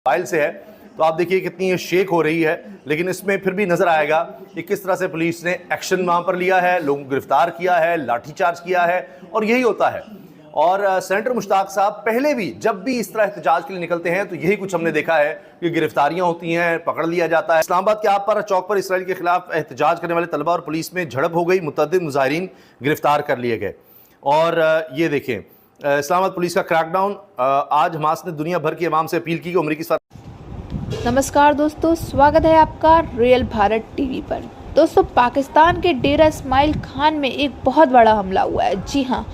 Mobile से है तो आप देखिए कितनी ये शेक हो रही है, लेकिन इसमें फिर भी नजर आएगा कि किस तरह से पुलिस ने एक्शन वहां पर लिया है, लोगों को गिरफ्तार किया है, लाठीचार्ज किया है और यही होता है। और सेनेटर मुश्ताक साहब पहले भी जब भी इस तरह एहतजाज के लिए निकलते हैं तो यही कुछ हमने देखा है कि गिरफ्तारियां होती हैं, पकड़ लिया जाता है। इस्लामाबाद के आप पर चौक पर इसराइल के खिलाफ एहतजाज करने वाले तलबा और पुलिस में झड़प हो गई, मुतअद्दिद मुजाहिरीन गिरफ्तार कर लिए गए। और ये देखें इस्लामाबाद पुलिस का क्रैकडाउन। आज हमास ने दुनिया भर की अवाम से अपील की कि अमरीकी। नमस्कार दोस्तों, स्वागत है आपका रियल भारत टीवी पर। दोस्तों, पाकिस्तान के डेरा इस्माइल खान में एक बहुत बड़ा हमला हुआ है। जी हाँ,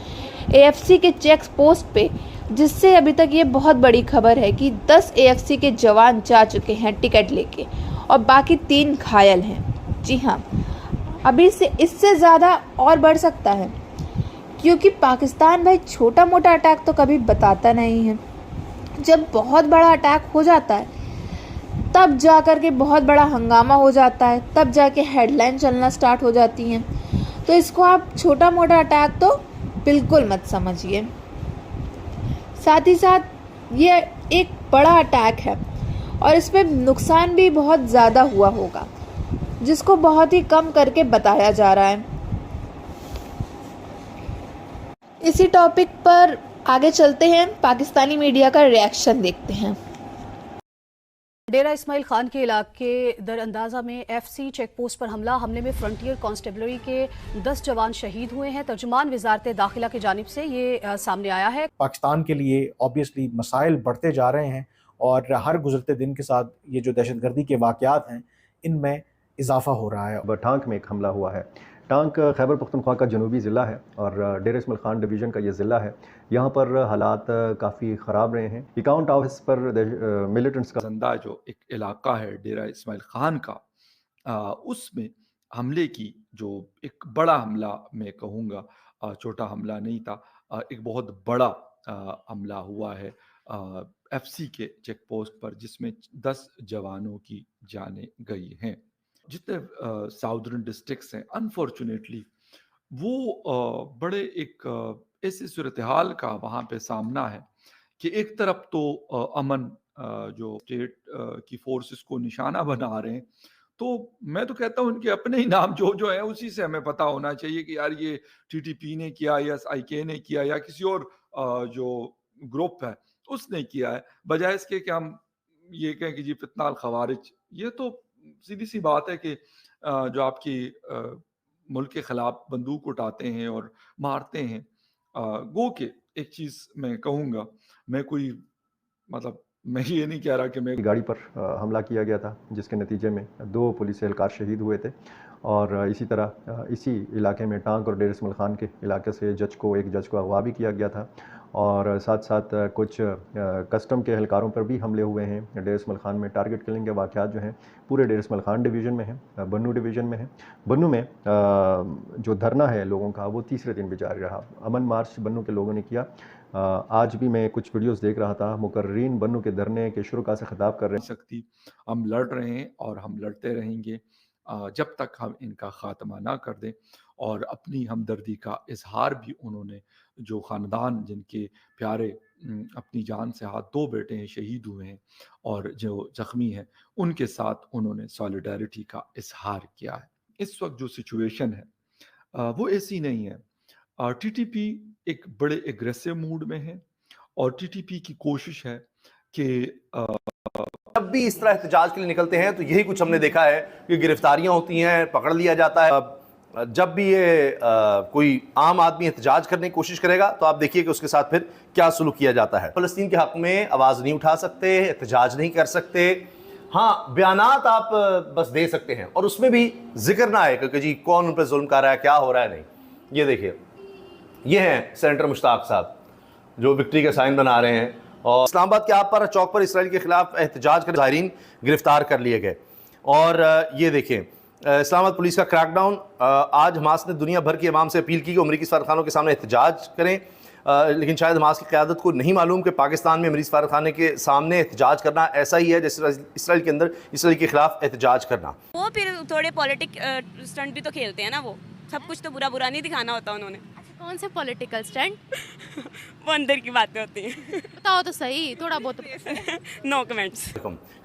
एएफसी के चेक पोस्ट पे, जिससे अभी तक ये बहुत बड़ी खबर है कि 10 एएफसी के जवान जा चुके हैं टिकट लेके और बाकी 3 घायल हैं। जी हाँ, अभी से इससे ज़्यादा और बढ़ सकता है, क्योंकि पाकिस्तान भाई छोटा मोटा अटैक तो कभी बताता नहीं है। जब बहुत बड़ा अटैक हो जाता है तब जा कर के बहुत बड़ा हंगामा हो जाता है, तब जाके हेडलाइन चलना स्टार्ट हो जाती हैं। तो इसको आप छोटा मोटा अटैक तो बिल्कुल मत समझिए। साथ ही साथ ये एक बड़ा अटैक है और इसमें नुकसान भी बहुत ज़्यादा हुआ होगा, जिसको बहुत ही कम करके बताया जा रहा है। इसी टॉपिक पर आगे चलते हैं, पाकिस्तानी मीडिया का रिएक्शन देखते हैं। डेरा इस्माइल खान के इलाके दरअंदाजा में एफसी चेक पोस्ट पर हमले में फ्रंटियर कांस्टेबलरी के 10 जवान शहीद हुए हैं। तर्जुमान वजारत दाखिला की जानिब से ये सामने आया है। पाकिस्तान के लिए ऑब्वियसली मसाइल बढ़ते जा रहे हैं और हर गुजरते दिन के साथ ये जो दहशतगर्दी के वाक़यात हैं इनमें इजाफा हो रहा है। टांक में एक हमला हुआ है। टांक खैबर पख्तूनख्वा का जनूबी ज़िला है और डेरा इस्माइल खान डिवीज़न का ये ज़िला है। यहाँ पर हालात काफ़ी ख़राब रहे हैं। अकाउंट ऑफिस पर मिलिटेंट्स का जंदा जो एक इलाका है डेरा इस्माइल खान का, उसमें हमले की जो एक बड़ा हमला मैं कहूँगा, छोटा हमला नहीं था, एक बहुत बड़ा हमला हुआ है एफसी के चेक पोस्ट पर, जिसमें 10 जवानों की जानें गई हैं। जितने साउदर्न डिस्ट्रिक्ट्स हैं, अनफॉर्चुनेटली वो बड़े एक ऐसी सूरत हाल का वहाँ पे सामना है कि एक तरफ तो अमन जो स्टेट की फोर्सेस को निशाना बना रहे हैं, तो मैं तो कहता हूँ उनके अपने ही नाम जो है उसी से हमें पता होना चाहिए कि यार ये टीटीपी ने किया या आईके ने किया या किसी और जो ग्रुप है उसने किया है, बजाय इसके कि हम ये कहें कि जी फितनाल खवारिज। ये तो सीधी सी बात है कि जो आपकी मुल्क के खिलाफ बंदूक उठाते हैं और मारते हैं, गो के एक चीज़ मैं कहूँगा, मैं कोई मतलब मैं ये नहीं कह रहा कि मैं गाड़ी पर हमला किया गया था, जिसके नतीजे में 2 पुलिस एहलकार शहीद हुए थे। और इसी तरह इसी इलाके में टांक और डेरा इस्माइल खान के इलाके से एक जज को अगवा भी किया गया था। और साथ साथ कुछ कस्टम के एहलकारों पर भी हमले हुए हैं। डेरा इस्माइल खान में टारगेट किलिंग के वाक़यात जो हैं पूरे डेरा इस्माइल खान डिवीज़न में हैं, बन्नू डिवीज़न में है। बन्नू में जो धरना है लोगों का वो तीसरे दिन भी जारी रहा। अमन मार्च बन्नू के लोगों ने किया। आज भी मैं कुछ वीडियोस देख रहा था, मुकर्रीन बन्नू के धरने के शुरुआत से खिताब कर रहे हैं। हम लड़ रहे हैं और हम लड़ते रहेंगे जब तक हम इनका ख़ात्मा ना कर दें। और अपनी हमदर्दी का इजहार भी उन्होंने, जो ख़ानदान जिनके प्यारे अपनी जान से हाथ 2 बेटे हैं शहीद हुए हैं और जो ज़ख्मी हैं, उनके साथ उन्होंने सॉलिडारिटी का इजहार किया है। इस वक्त जो सिचुएशन है वो ऐसी नहीं है। टीटीपी एक बड़े एग्रेसिव मूड में है और टीटीपी की कोशिश है कि जब भी इस तरह एहतजाज के लिए निकलते हैं तो यही कुछ हमने देखा है कि गिरफ्तारियां होती हैं, पकड़ लिया जाता है। जब भी ये कोई आम आदमी एहतजाज करने की कोशिश करेगा तो आप देखिए कि उसके साथ फिर क्या सलूक किया जाता है। फ़लस्तीन के हक में आवाज़ नहीं उठा सकते, एहतजाज नहीं कर सकते, हाँ बयानात आप बस दे सकते हैं और उसमें भी जिक्र ना आए क्योंकि जी कौन उन पर जुल्म कर रहा है, क्या हो रहा है। नहीं, ये देखिए, ये हैं सेनेटर मुश्ताक साहब जो विक्ट्री का साइन बना रहे हैं। और इस्लामाबाद के आप पर चौक पर इसराइल के खिलाफ एहतजाज कर मुजाहिरीन गिरफ्तार कर लिए गए। और ये देखें इस्लामाबाद पुलिस का क्रैकडाउन। आज हमास ने दुनिया भर की अवाम से अपील की कि अमरीकी सफारतखानों के सामने एहतजाज करें, लेकिन शायद हमास की क़यादत को नहीं मालूम कि पाकिस्तान में अमरीकी सफारतखाने के सामने एहतजाज करना ऐसा ही है जैसे इसराइल के अंदर इसराइल के खिलाफ एहतजाज करना। वो फिर थोड़े पॉलिटिक स्टंट भी तो खेलते हैं ना, वो सब कुछ तो बुरा नहीं दिखाना होता उन्होंने। कौन से पॉलिटिकल स्टैंड? वो अंदर की बातें होती हैं। बताओ तो सही, थोड़ा बहुत। No comments.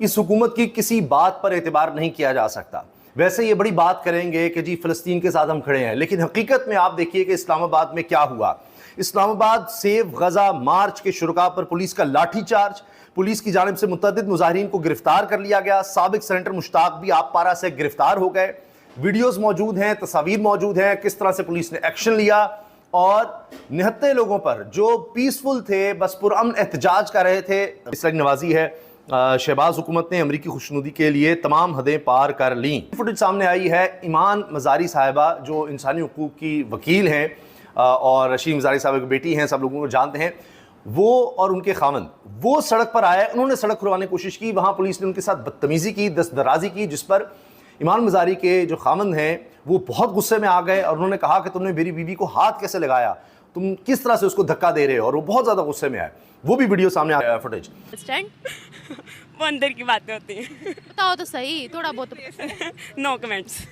इस हुकूमत की किसी बात पर एतबार नहीं किया जा सकता। वैसे ये बड़ी बात करेंगे कि जी फिलिस्तीन के साथ हम खड़े हैं, लेकिन हकीकत में आप देखिए कि इस्लामाबाद में क्या हुआ। इस्लामाबाद सेव गजा मार्च के शुरुआ पर पुलिस का लाठीचार्ज, पुलिस की जानिब से मुतअद्दिद मुजाहिरीन को गिरफ्तार कर लिया गया। साबिक सेनेटर मुश्ताक भी आप पारा से गिरफ्तार हो गए। वीडियोस मौजूद हैं, तस्वीर मौजूद हैं, किस तरह से पुलिस ने एक्शन लिया और निहत्ते लोगों पर जो पीसफुल थे, बस पुरअमन एहतजाज कर रहे थे। इसराइल नवाजी है, शहबाज हुकूमत ने अमरीकी खुशनुदी के लिए तमाम हदें पार कर लीं। फुटेज सामने आई है ईमान मजारी साहिबा जो इंसानी हुकूक की वकील हैं और रशीद मजारी साहब की बेटी हैं, सब लोगों को जानते हैं। वो और उनके खामन वो सड़क पर आए, उन्होंने सड़क खुलवाने की कोशिश की, वहाँ पुलिस ने उनके साथ बदतमीज़ी की, दस्तदराजी की, जिस पर ईमान मजारी के जो खामन हैं वो बहुत गुस्से में आ गए और उन्होंने कहा कि तुमने मेरी बीवी को हाथ कैसे लगाया, तुम किस तरह से उसको धक्का दे रहे हो, और वो बहुत ज़्यादा गुस्से में आए। वो भी वीडियो सामने आया, फुटेज। स्टैंड? वो अंदर की बातें होती हैं। बताओ तो सही, थोड़ा बहुत। No comments.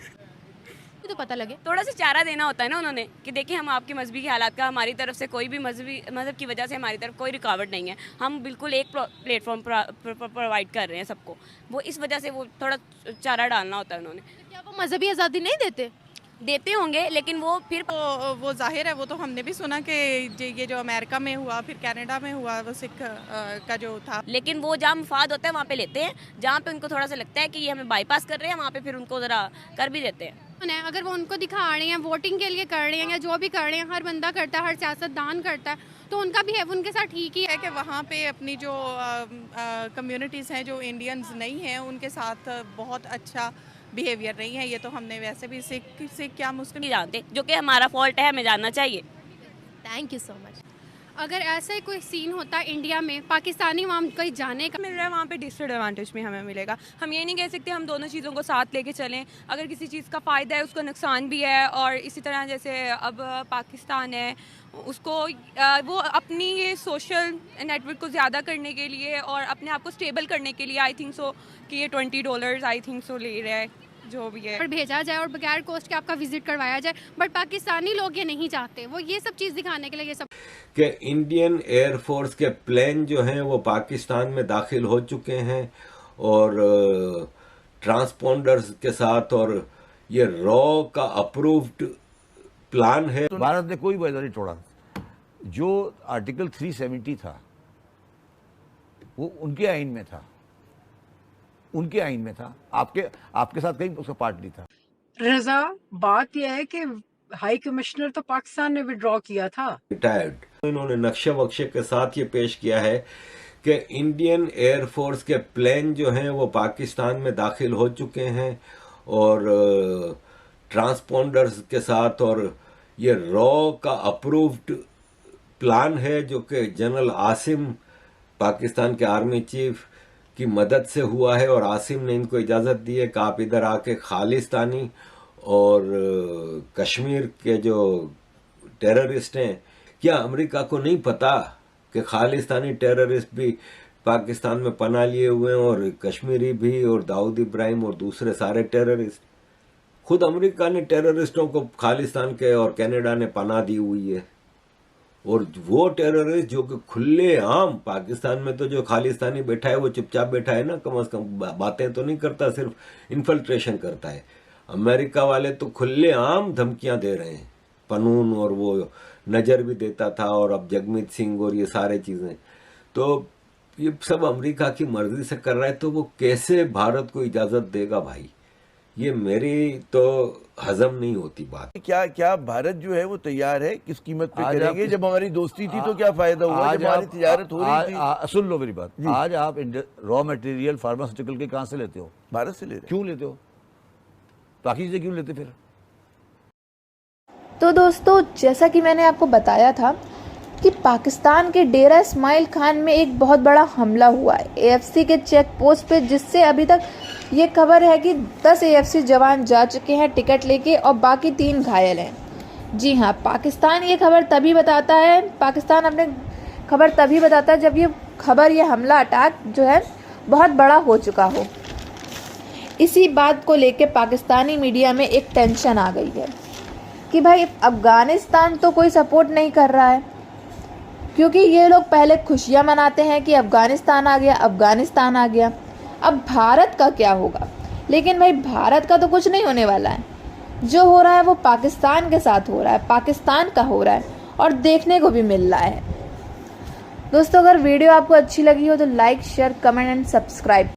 तो पता लगे। थोड़ा सा चारा देना होता है ना उन्होंने कि देखिए हम आपके मजहबी के हालात का, हमारी तरफ से कोई भी मजहब की वजह से हमारी तरफ कोई रुकावट नहीं है, हम बिल्कुल एक प्लेटफॉर्म प्रोवाइड कर रहे हैं सबको। वो इस वजह से वो थोड़ा चारा डालना होता है उन्होंने। क्या वो मजहबी आज़ादी नहीं देते होंगे, लेकिन वो फिर वो जाहिर है, वो तो हमने भी सुना कि ये जो अमेरिका में हुआ, फिर कनाडा में हुआ, वो सिख का जो था, लेकिन वो जहाँ मुफाद होता है वहाँ पे लेते हैं, जहाँ पे उनको थोड़ा सा लगता है कि ये हमें बाईपास कर रहे हैं, वहाँ पे फिर उनको ज़रा कर भी देते हैं। अगर वो उनको दिखा रहे हैं, वोटिंग के लिए कर रहे हैं या जो भी कर रहे हैं, हर बंदा करता है, हर सियासतदान करता है, तो उनका भी है, उनके साथ ठीक ही है कि वहाँ पे अपनी जो कम्युनिटीज़ हैं जो इंडियंस नहीं हैं उनके साथ बहुत अच्छा बिहेवियर नहीं है। ये तो हमने वैसे भी सिख क्या मुस्लिम नहीं जानते, जो कि हमारा फॉल्ट है, हमें जानना चाहिए। Thank you so much. अगर ऐसा ही कोई सीन होता है इंडिया में, पाकिस्तानी वहाँ कहीं जाने का मिल रहा है, वहाँ पे डिसएडवांटेज में हमें मिलेगा। हम ये नहीं कह सकते हम दोनों चीज़ों को साथ लेके चलें। अगर किसी चीज़ का फ़ायदा है उसका नुकसान भी है, और इसी तरह जैसे अब पाकिस्तान है, उसको वो अपनी ये सोशल नेटवर्क को ज़्यादा करने के लिए और अपने आप को स्टेबल करने के लिए आई थिंक सो कि ये $20 आई थिंक सो ले रहा है, जो भी है, और भेजा जाए और बगैर कॉस्ट के आपका विजिट करवाया जाए। बट पाकिस्तानी लोग ये नहीं चाहते, वो ये सब चीज़ दिखाने के लिए ये सब कि इंडियन एयरफोर्स के प्लेन जो हैं वो पाकिस्तान में दाखिल हो चुके हैं और ट्रांसपोंडर्स के साथ, और ये रॉ का अप्रूव्ड प्लान है। तो भारत ने कोई वायदा नहीं तोड़ा। जो आर्टिकल 370 था वो उनके आइन में था, उनके आइन में था, आपके साथ कहीं उसका पार्ट नहीं था। रजा, बात यह है कि हाई कमिश्नर तो पाकिस्तान ने विड्रॉ किया था। रिटायर्ड इन्होंने नक्शे वक्शे के साथ ये पेश किया है कि इंडियन एयरफोर्स के प्लेन जो हैं वो पाकिस्तान में दाखिल हो चुके हैं और ट्रांसपोंडर्स के साथ, और ये रॉ का अप्रूव्ड प्लान है जो कि जनरल आसिम, पाकिस्तान के आर्मी चीफ की मदद से हुआ है, और आसिम ने इनको इजाज़त दी है कि आप इधर आके खालिस्तानी और कश्मीर के जो टेररिस्ट हैं, क्या अमेरिका को नहीं पता कि खालिस्तानी टेररिस्ट भी पाकिस्तान में पनाह लिए हुए हैं, और कश्मीरी भी, और दाऊद इब्राहिम और दूसरे सारे टेररिस्ट। खुद अमेरिका ने टेररिस्टों को खालिस्तान के और कनाडा ने पनाह दी हुई है, और वो टेररिस्ट जो कि खुले आम पाकिस्तान में तो जो खालिस्तानी बैठा है वो चुपचाप बैठा है ना, कम से कम बातें तो नहीं करता, सिर्फ इन्फिल्ट्रेशन करता है। अमेरिका वाले तो खुले आम धमकियां दे रहे हैं, पनून और वो नज़र भी देता था, और अब जगमीत सिंह और ये सारे चीज़ें, तो ये सब अमेरिका की मर्जी से कर रहा है। तो वो कैसे भारत को इजाज़त देगा भाई, ये मेरी तो हजम नहीं होती बात। क्या भारत जो है वो तैयार है, किस कीमत पे करेंगे? जब हमारी दोस्ती थी तो क्या फायदा हुआ, जब हमारी तिजारत हो रही थी। सुन लो मेरी बात, आज आप रॉ मटेरियल फार्मास्यूटिकल के कहाँ से लेते हो? भारत से ले रहे। क्यों लेते हो? बाकी चीजें क्यों लेते फिर? तो दोस्तों, जैसा कि मैंने आपको बताया था कि पाकिस्तान के डेरा इस्माइल खान में एक बहुत बड़ा हमला हुआ है AFC के चेक पोस्ट पे, जिससे अभी तक ये खबर है कि 10 AFC जवान जा चुके हैं टिकट लेके और बाकी 3 घायल हैं। जी हाँ, पाकिस्तान ये खबर तभी बताता है, पाकिस्तान अपने खबर तभी बताता है जब ये हमला अटैक जो है बहुत बड़ा हो चुका हो। इसी बात को लेके पाकिस्तानी मीडिया में एक टेंशन आ गई है। कि भाई अफगानिस्तान तो कोई सपोर्ट नहीं कर रहा है, क्योंकि ये लोग पहले खुशियां मनाते हैं कि अफगानिस्तान आ गया, अफगानिस्तान आ गया। अब भारत का क्या होगा? लेकिन भाई भारत का तो कुछ नहीं होने वाला है। जो हो रहा है वो पाकिस्तान के साथ हो रहा है, पाकिस्तान का हो रहा है और देखने को भी मिल रहा है। दोस्तों, अगर वीडियो आपको अच्छी लगी हो तो like, share, comment and subscribe.